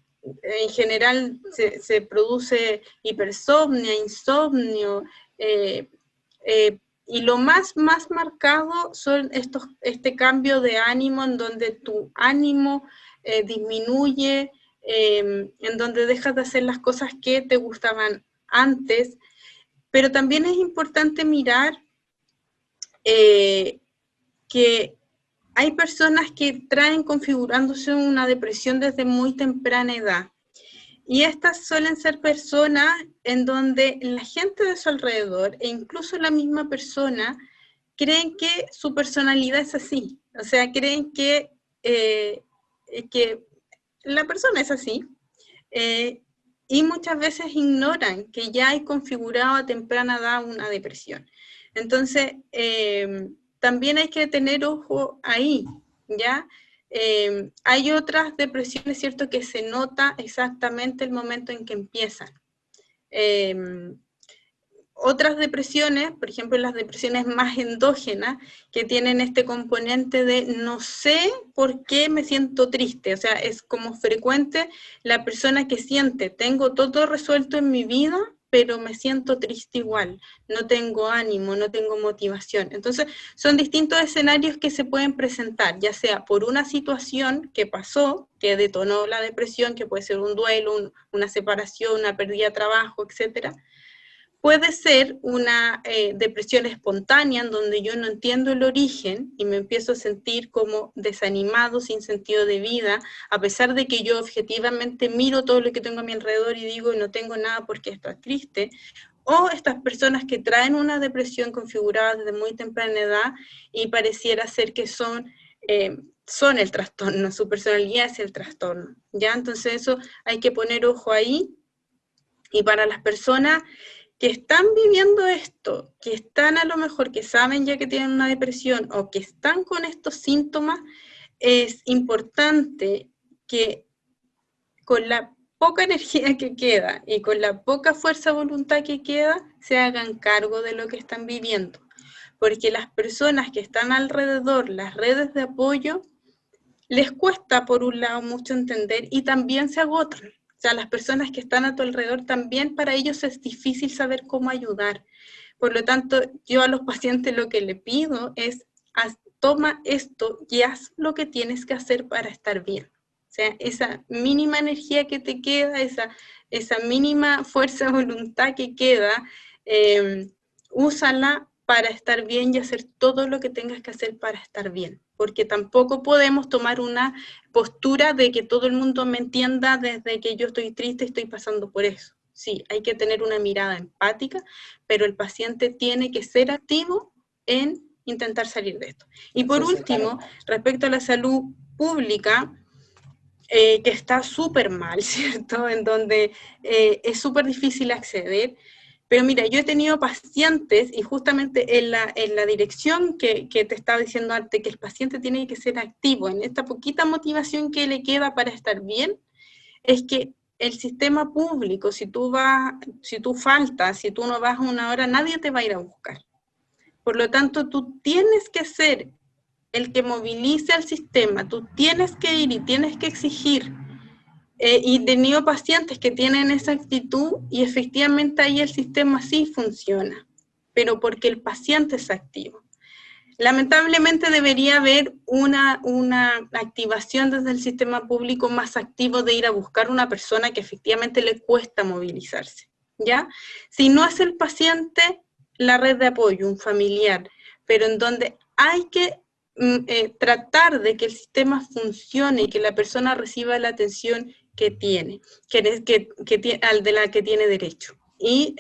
Speaker 3: general se produce hipersomnia, insomnio, y lo más marcado son este cambio de ánimo en donde tu ánimo disminuye, en donde dejas de hacer las cosas que te gustaban antes, pero también es importante mirar que hay personas que traen configurándose una depresión desde muy temprana edad. Y estas suelen ser personas en donde la gente de su alrededor, e incluso la misma persona, creen que su personalidad es así. O sea, creen que la persona es así. Y muchas veces ignoran que ya hay configurado a temprana edad una depresión. Entonces, también hay que tener ojo ahí, ¿ya? Hay otras depresiones, ¿cierto?, que se nota exactamente el momento en que empiezan. Otras depresiones, por ejemplo, las depresiones más endógenas, que tienen este componente de no sé por qué me siento triste, o sea, es como frecuente la persona que siente, tengo todo resuelto en mi vida, pero me siento triste igual, no tengo ánimo, no tengo motivación. Entonces, son distintos escenarios que se pueden presentar, ya sea por una situación que pasó, que detonó la depresión, que puede ser un duelo, una separación, una pérdida de trabajo, etcétera. Puede ser una depresión espontánea en donde yo no entiendo el origen y me empiezo a sentir como desanimado, sin sentido de vida, a pesar de que yo objetivamente miro todo lo que tengo a mi alrededor y digo no tengo nada porque estoy triste. O estas personas que traen una depresión configurada desde muy temprana edad y pareciera ser que son el trastorno, su personalidad es el trastorno, ¿ya? Entonces eso hay que poner ojo ahí. Y para las personas que están viviendo esto, que están a lo mejor, que saben ya que tienen una depresión o que están con estos síntomas, es importante que con la poca energía que queda y con la poca fuerza de voluntad que queda, se hagan cargo de lo que están viviendo. Porque las personas que están alrededor, las redes de apoyo, les cuesta por un lado mucho entender y también se agotan. O sea, las personas que están a tu alrededor también para ellos es difícil saber cómo ayudar. Por lo tanto, yo a los pacientes lo que le pido es, toma esto y haz lo que tienes que hacer para estar bien. O sea, esa mínima energía que te queda, esa mínima fuerza de voluntad que queda, úsala para estar bien y hacer todo lo que tengas que hacer para estar bien. Porque tampoco podemos tomar una postura de que todo el mundo me entienda desde que yo estoy triste y estoy pasando por eso. Sí, hay que tener una mirada empática, pero el paciente tiene que ser activo en intentar salir de esto. Y por último, respecto a la salud pública, que está súper mal, ¿cierto? En donde es súper difícil acceder. Pero mira, yo he tenido pacientes, y justamente en la dirección que te estaba diciendo antes, que el paciente tiene que ser activo, en esta poquita motivación que le queda para estar bien, es que el sistema público, si tú faltas, si tú no vas a una hora, nadie te va a ir a buscar. Por lo tanto, tú tienes que ser el que movilice al sistema, tú tienes que ir y tienes que exigir. Y he tenido pacientes que tienen esa actitud y efectivamente ahí el sistema sí funciona, pero porque el paciente es activo. Lamentablemente debería haber una activación desde el sistema público más activo de ir a buscar una persona que efectivamente le cuesta movilizarse, ¿ya? Si no es el paciente, la red de apoyo, un familiar, pero en donde hay que tratar de que el sistema funcione y que la persona reciba la atención que tiene, de la que tiene derecho. Y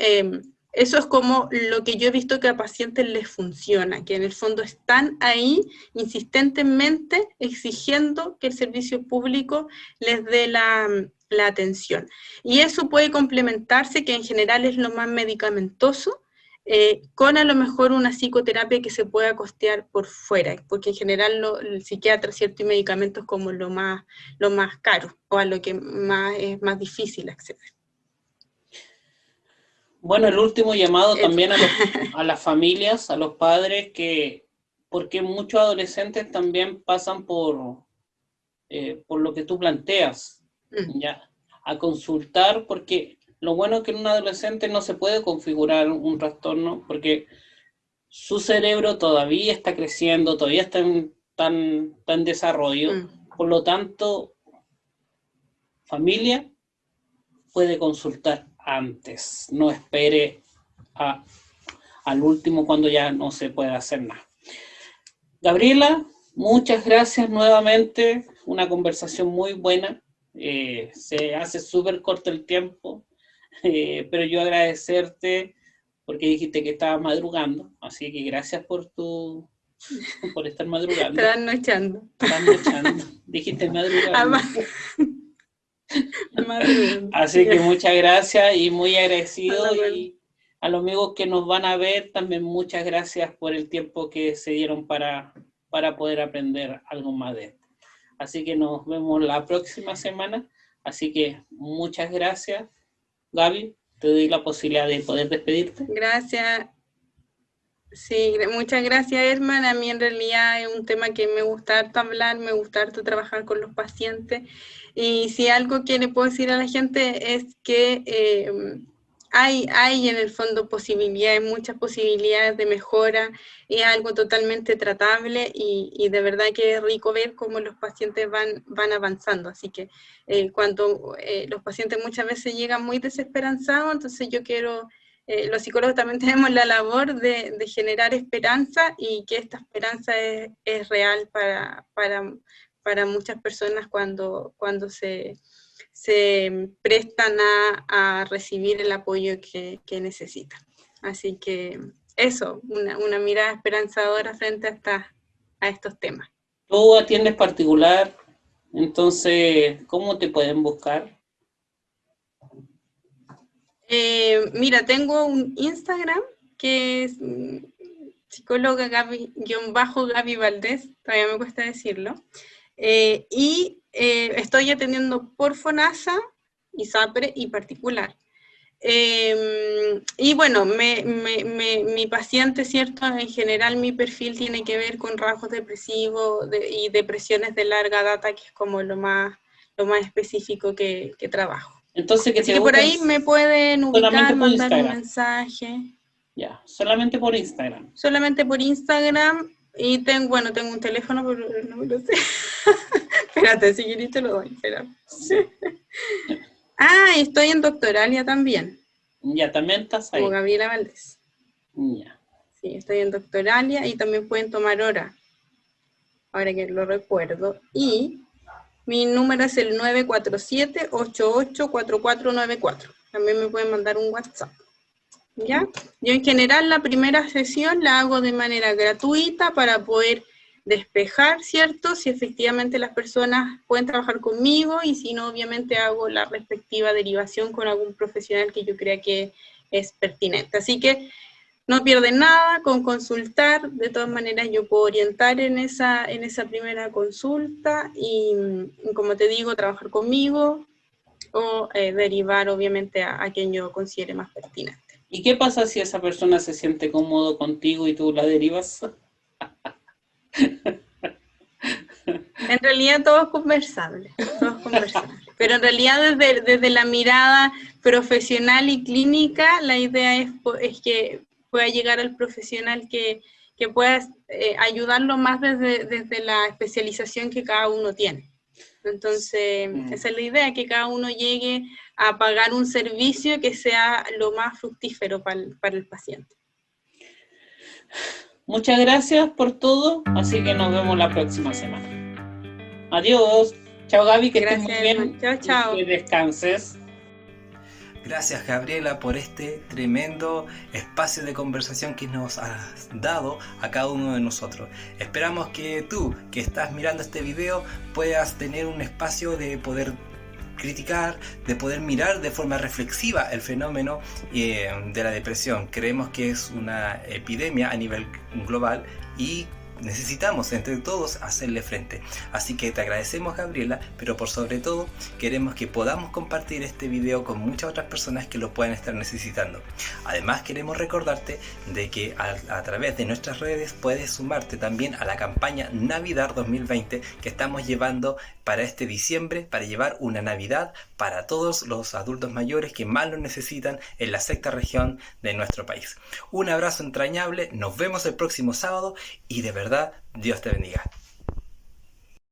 Speaker 3: eso es como lo que yo he visto que a pacientes les funciona, que en el fondo están ahí insistentemente exigiendo que el servicio público les dé la atención. Y eso puede complementarse, que en general es lo más medicamentoso, con a lo mejor una psicoterapia que se pueda costear por fuera, porque en general el psiquiatra, ¿cierto? Y medicamentos como lo más caro, o a lo que es más difícil acceder.
Speaker 2: Bueno, el último llamado también a las familias, a los padres, porque muchos adolescentes también pasan por lo que tú planteas, ¿ya? A consultar, porque lo bueno es que en un adolescente no se puede configurar un trastorno, porque su cerebro todavía está creciendo, todavía está en desarrollo, por lo tanto, familia puede consultar antes, no espere al último cuando ya no se puede hacer nada. Gabriela, muchas gracias nuevamente, una conversación muy buena, se hace súper corto el tiempo, pero yo agradecerte porque dijiste que estabas madrugando, así que gracias por estar madrugando.
Speaker 3: Trasnochando.
Speaker 2: Dijiste madrugando. Así que muchas gracias y muy agradecido, y a los amigos que nos van a ver también muchas gracias por el tiempo que se dieron para poder aprender algo más de esto. Así que nos vemos la próxima semana, así que muchas gracias. Gaby, te doy la posibilidad de poder despedirte.
Speaker 3: Gracias. Sí, muchas gracias, Herman. A mí en realidad es un tema que me gusta harto hablar, me gusta harto trabajar con los pacientes. Y si algo que le puedo decir a la gente es que hay en el fondo posibilidades, muchas posibilidades de mejora, es algo totalmente tratable y de verdad que es rico ver cómo los pacientes van avanzando. Así que cuando los pacientes muchas veces llegan muy desesperanzados, entonces yo quiero, los psicólogos también tenemos la labor de generar esperanza y que esta esperanza es real para muchas personas cuando se prestan a recibir el apoyo que necesitan. Así que eso, una mirada esperanzadora frente a estos temas.
Speaker 2: Tú atiendes particular, entonces, ¿cómo te pueden buscar?
Speaker 3: Mira, tengo un Instagram que es psicóloga Gaby Valdés, todavía me cuesta decirlo, y estoy atendiendo por FONASA, ISAPRE y particular. Y bueno, mi paciente, ¿cierto? En general mi perfil tiene que ver con rasgos depresivos y depresiones de larga data, que es como lo más específico que trabajo.
Speaker 2: Entonces,
Speaker 3: así que por ahí me pueden ubicar, mandar un mensaje.
Speaker 2: Ya, solamente por Instagram.
Speaker 3: Solamente por Instagram. Y tengo un teléfono, pero no me lo sé. Espérate, si querés te lo doy, espera. Sí. Estoy en Doctoralia también.
Speaker 2: Ya, también estás ahí.
Speaker 3: Como Gabriela Valdés.
Speaker 2: Ya.
Speaker 3: Sí, estoy en Doctoralia y también pueden tomar hora. Ahora que lo recuerdo. Y mi número es el 947-884494. También me pueden mandar un WhatsApp. ¿Ya? Yo en general la primera sesión la hago de manera gratuita para poder despejar, ¿cierto? Si efectivamente las personas pueden trabajar conmigo y si no, obviamente hago la respectiva derivación con algún profesional que yo crea que es pertinente. Así que no pierden nada con consultar, de todas maneras yo puedo orientar en esa primera consulta y como te digo, trabajar conmigo o derivar obviamente a quien yo considere más pertinente.
Speaker 2: ¿Y qué pasa si esa persona se siente cómodo contigo y tú la derivas?
Speaker 3: En realidad todo es conversable. Pero en realidad desde la mirada profesional y clínica, la idea es que pueda llegar al profesional que pueda ayudarlo más desde la especialización que cada uno tiene. Entonces, esa es la idea, que cada uno llegue a pagar un servicio que sea lo más fructífero para el paciente.
Speaker 2: Muchas gracias por todo, así que nos vemos la próxima semana. Adiós. Chao, Gaby, que estés muy bien.
Speaker 3: Chao.
Speaker 2: Que descanses.
Speaker 1: Gracias, Gabriela, por este tremendo espacio de conversación que nos has dado a cada uno de nosotros. Esperamos que tú, que estás mirando este video, puedas tener un espacio de poder criticar, de poder mirar de forma reflexiva el fenómeno de la depresión. Creemos que es una epidemia a nivel global y necesitamos entre todos hacerle frente. Así que te agradecemos, Gabriela, pero por sobre todo queremos que podamos compartir este video con muchas otras personas que lo puedan estar necesitando. Además, queremos recordarte de que a través de nuestras redes puedes sumarte también a la campaña Navidad 2020 que estamos llevando para este diciembre, para llevar una Navidad para todos los adultos mayores que más lo necesitan en la sexta región de nuestro país. Un abrazo entrañable, nos vemos el próximo sábado y de verdad, Dios te bendiga.